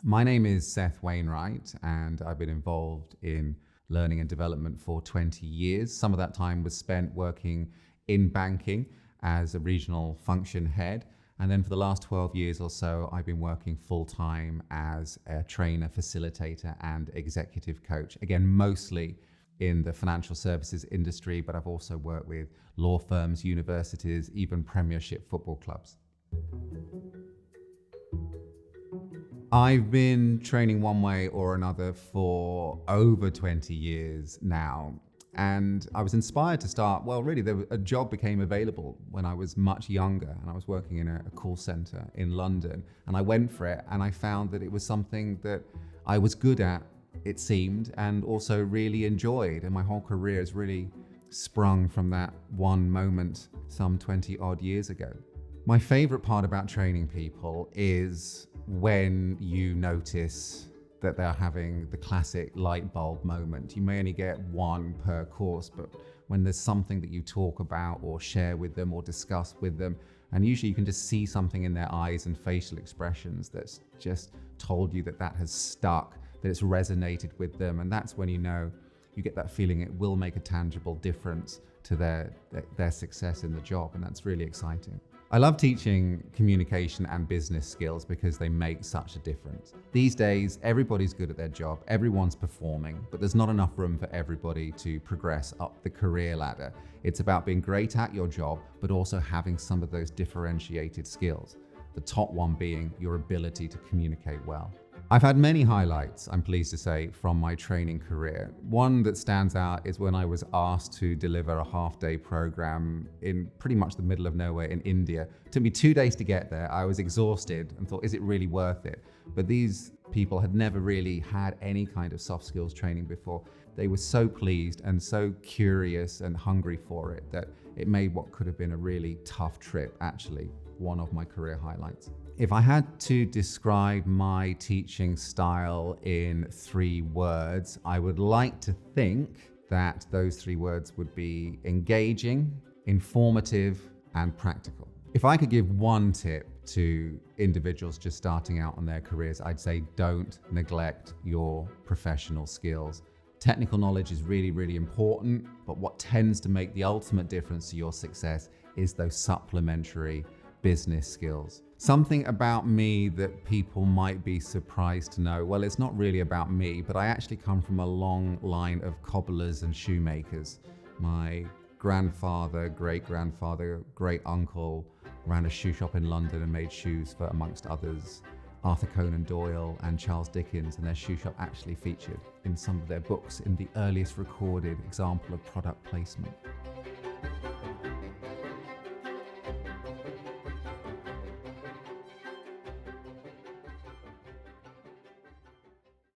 My name is Seth Wainwright, and I've been involved in learning and development for 20 years. Some of that time was spent working in banking as a regional function head. And then for the last 12 years or so, I've been working full time as a trainer, facilitator, and executive coach. Again, mostly in the financial services industry, but I've also worked with law firms, universities, even Premiership football clubs. I've been training one way or another for over 20 years now. And I was inspired to start, a job became available when I was much younger, and I was working in a call center in London. And I went for it, and I found that it was something that I was good at, it seemed, and also really enjoyed. And my whole career has really sprung from that one moment some 20 odd years ago. My favorite part about training people is when you notice that they're having the classic light bulb moment. You may only get one per course, but when there's something that you talk about or share with them or discuss with them, and usually you can just see something in their eyes and facial expressions that's just told you that that has stuck, that it's resonated with them, and that's when you know you get that feeling it will make a tangible difference to their success in the job, and that's really exciting. I love teaching communication and business skills because they make such a difference. These days, everybody's good at their job, everyone's performing, but there's not enough room for everybody to progress up the career ladder. It's about being great at your job, but also having some of those differentiated skills. The top one being your ability to communicate well. I've had many highlights, I'm pleased to say, from my training career. One that stands out is when I was asked to deliver a half-day program in pretty much the middle of nowhere in India. It took me 2 days to get there. I was exhausted and thought, is it really worth it? But these people had never really had any kind of soft skills training before. They were so pleased and so curious and hungry for it that it made what could have been a really tough trip actually one of my career highlights. If I had to describe my teaching style in 3 words, I would like to think that those 3 words would be engaging, informative, and practical. If I could give one tip to individuals just starting out on their careers, I'd say don't neglect your professional skills. Technical knowledge is really, really important, but what tends to make the ultimate difference to your success is those supplementary business skills. Something about me that people might be surprised to know, well, it's not really about me, but I actually come from a long line of cobblers and shoemakers. My grandfather, great-grandfather, great-uncle ran a shoe shop in London and made shoes for, amongst others, Arthur Conan Doyle and Charles Dickens, and their shoe shop actually featured in some of their books in the earliest recorded example of product placement.